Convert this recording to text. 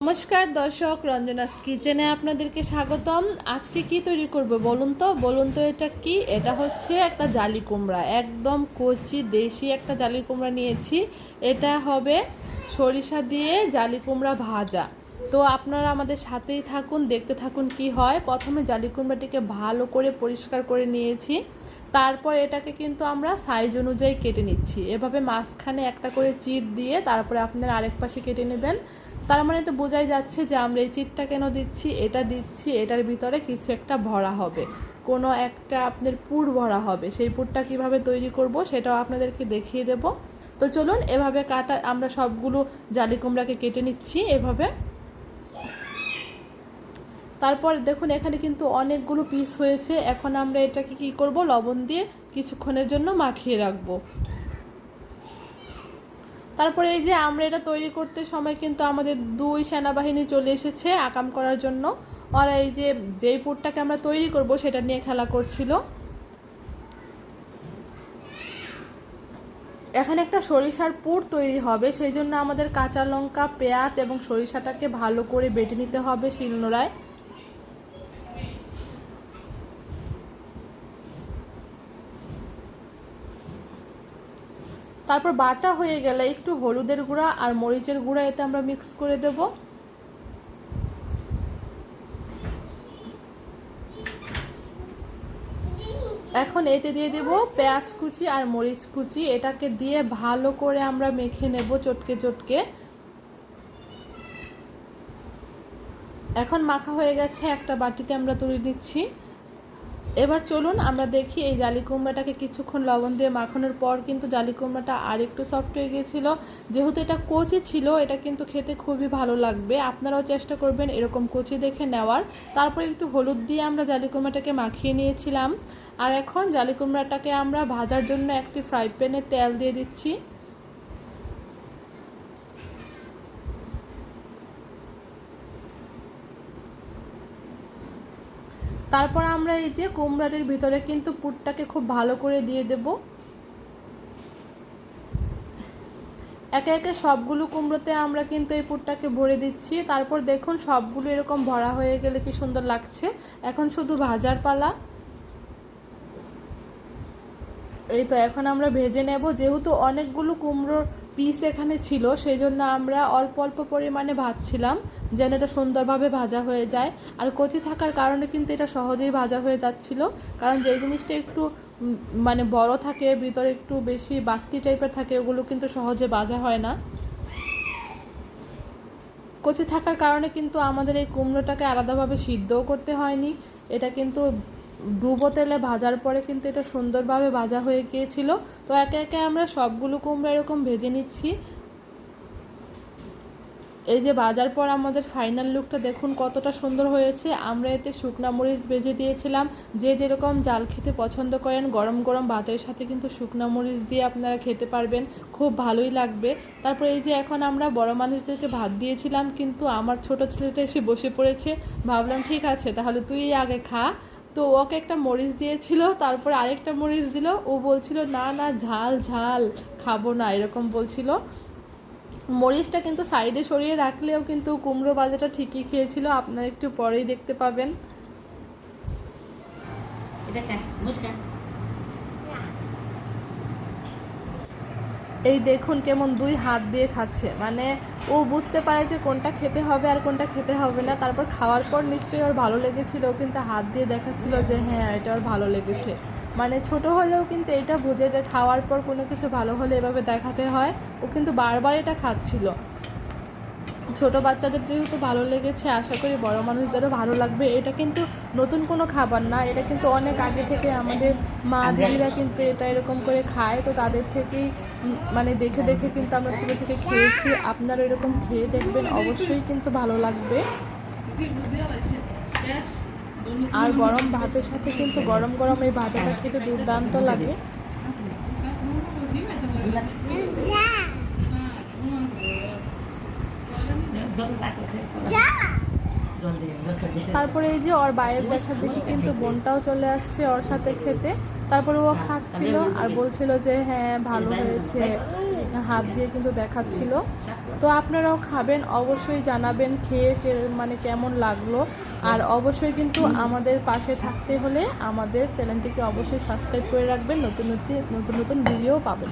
নমস্কার দর্শক, রঞ্জনাস কিচেনে আপনাদেরকে স্বাগতম। আজকে কি তৈরি করব বলুন তো এটা কি? এটা হচ্ছে একটা জালি কুমড়া, একদম কচি দেশি একটা জালি কুমড়া নিয়েছি। এটা হবে সরিষা দিয়ে জালি কুমড়া ভাজা। তো আপনারা আমাদের সাথেই থাকুন, দেখতে থাকুন কি হয়। প্রথমে জালি কুমড়াটিকে ভালো করে পরিষ্কার করে নিয়েছি, তারপর এটাকে কিন্তু আমরা সাইজ অনুযায়ী কেটে নিচ্ছি। এভাবে মাঝখানে একটা করে চিট দিয়ে তারপরে আপনারা আরেক পাশে কেটে নেবেন। তার মানে তো বোঝাই যাচ্ছে যে আমরা এই চিটটা কেন দিচ্ছি। এটা দিচ্ছি, এটার ভিতরে কিছু একটা ভরা হবে, কোনো একটা আপনার পুর ভরা হবে। সেই পুরটা কিভাবে তৈরি করব সেটাও আপনাদেরকে দেখিয়ে দেব। তো চলুন, এভাবে কাটা আমরা সবগুলো জালি কুমড়াকে কেটে নিচ্ছি এভাবে। তারপর দেখুন এখানে কিন্তু অনেকগুলো পিস হয়েছে। এখন আমরা এটাকে কি করব, লবণ দিয়ে কিছুক্ষণের জন্য মাখিয়ে রাখবো। তারপরে এই যে আমরা এটা তৈরি করতে সময় কিন্তু আমাদের 2 সেনাবাহিনী চলে এসেছে আকাম করার জন্য। ওরা এই যে যেই পুরটাকে আমরা তৈরি করব সেটা নিয়ে খেলা করছিল। এখানে একটা সরিষার পুর তৈরি হবে, সেই জন্য আমাদের কাঁচা লঙ্কা, পেঁয়াজ এবং সরিষাটাকে ভালো করে বেটে নিতে হবে শিলনোড়ায়। তারপর বাটা হয়ে গেলে একটু হলুদের গুঁড়া আর মরিচের গুঁড়া এতে আমরা মিক্স করে দেব। এখন এতে দিয়ে দেব পেঁয়াজ কুচি আর মরিচ কুচি। এটাকে দিয়ে ভালো করে আমরা মেখে নেব চটকে চটকে। এখন মাখা হয়ে গেছে, একটা বাটিতে আমরা তুলে নিচ্ছি। এবার চলুন আমরা দেখি এই জালি কুমড়াটাকে কিছুক্ষণ লবণ দিয়ে মাখানোর পর কিন্তু জালি কুমড়াটা আর একটু সফট হয়ে গিয়েছিল। যেহেতু এটা কচি ছিল, এটা কিন্তু খেতে খুবই ভালো লাগবে। আপনারাও চেষ্টা করবেন এরকম কচি দেখে নেওয়ার। তারপরে একটু হলুদ দিয়ে আমরা জালি কুমড়াটাকে মাখিয়ে নিয়েছিলাম। আর এখন জালি কুমড়াটাকে আমরা ভাজার জন্য একটি ফ্রাই প্যানে তেল দিয়ে দিচ্ছি। তারপর আমরা এই যে কুমড়াটির ভিতরে কিন্তু পুরটাকে খুব ভালো করে দিয়ে দেব। একে একে সবগুলো কুমড়োতে আমরা কিন্তু এই পুরটাকে ভরে দিচ্ছি। তারপর দেখুন সবগুলো এরকম ভরা হয়ে গেলে কি সুন্দর লাগছে। এখন শুধু ভাজার পালা। এই তো এখন আমরা ভেজে নেব। যেহেতু অনেকগুলো কুমড়োর পিস এখানে ছিল, সেই জন্য আমরা অল্প অল্প পরিমাণে ভাজছিলাম যেন এটা সুন্দরভাবে ভাজা হয়ে যায়। আর কচি থাকার কারণে কিন্তু এটা সহজেই ভাজা হয়ে যাচ্ছিল। কারণ যেই জিনিসটা একটু মানে বড় থাকে, ভিতরে একটু বেশি বাতি টাইপের থাকে, ওগুলো কিন্তু সহজে ভাজা হয় না। কচি থাকার কারণে কিন্তু আমাদের এই কুমড়োটাকে আলাদাভাবে সিদ্ধও করতে হয়নি। এটা কিন্তু ডুবো তেলে ভাজার পরে কিন্তু এটা সুন্দরভাবে ভাজা হয়ে গিয়েছিল। তো একে একে আমরা সবগুলো কুমড়ো এরকম ভেজে নিচ্ছি। এই যে ভাজার পর আমাদের ফাইনাল লুকটা দেখুন কতটা সুন্দর হয়েছে। আমরা এতে শুকনা মরিচ ভেজে দিয়েছিলাম। যে যেরকম জাল খেতে পছন্দ করেন, গরম গরম ভাতের সাথে কিন্তু শুকনা মরিচ দিয়ে আপনারা খেতে পারবেন, খুব ভালোই লাগবে। তারপর এই যে এখন আমরা বড় মানুষদেরকে ভাত দিয়েছিলাম, কিন্তু আমার ছোট ছেলেটা এসে বসে পড়েছে। ভাবলাম ঠিক আছে তাহলে তুই আগে খা। তো ওকে একটা মরিচ দিয়েছিল, তারপর আরেকটা মরিচ দিল। ও বলছিল না না ঝাল ঝাল খাবো না, এরকম বলছিল। মরিচটা কিন্তু সাইডে সরিয়ে রাখলেও কিন্তু কুমড়ো ভাজাটা ঠিকই খেয়েছিল, আপনারা একটু পরেই দেখতে পাবেন। এই দেখুন কেমন 2 হাত দিয়ে খাচ্ছে, মানে ও বুঝতে পারে যে কোনটা খেতে হবে আর কোনটা খেতে হবে না। তারপর খাওয়ার পর নিশ্চয়ই ওর ভালো লেগেছিল, কিন্তু হাত দিয়ে দেখাচ্ছিল যে হ্যাঁ এটা ওর ভালো লেগেছে। মানে ছোট হলেও কিন্তু এটা বুঝে যে খাওয়ার পর কোনো কিছু ভালো হলে এভাবে দেখাতে হয়। ও কিন্তু বারবার এটা খাচ্ছিল। ছোট বাচ্চাদের যেহেতু ভালো লেগেছে, আশা করি বড় মানুষদেরও ভালো লাগবে। এটা কিন্তু নতুন কোনো খাবার না, এটা কিন্তু অনেক আগে থেকে আমাদের মা দিদিরা কিন্তু এটা এরকম করে খায়। তো তাদের থেকেই মানে দেখে দেখে কিন্তু আমরা ছোটো থেকে খেয়েছি। আপনারা এরকম খেয়ে দেখবেন, অবশ্যই কিন্তু ভালো লাগবে। আর গরম ভাতের সাথে কিন্তু গরম গরম এই ভাজাটা খেতে দুর্দান্ত লাগে। তারপরে এই যে ওর বাইরের দেখা দেখি কিন্তু বোনটাও চলে আসছে ওর সাথে খেতে। তারপরে ও খাচ্ছিল আর বলছিল যে হ্যাঁ ভালো হয়েছে, হাত দিয়ে কিন্তু দেখাচ্ছিল। তো আপনারাও খাবেন, অবশ্যই জানাবেন খেয়ে মানে কেমন লাগলো। আর অবশ্যই কিন্তু আমাদের পাশে থাকতে হলে আমাদের চ্যানেলটিকে অবশ্যই সাবস্ক্রাইব করে রাখবেন, নতুন নতুন ভিডিও পাবেন।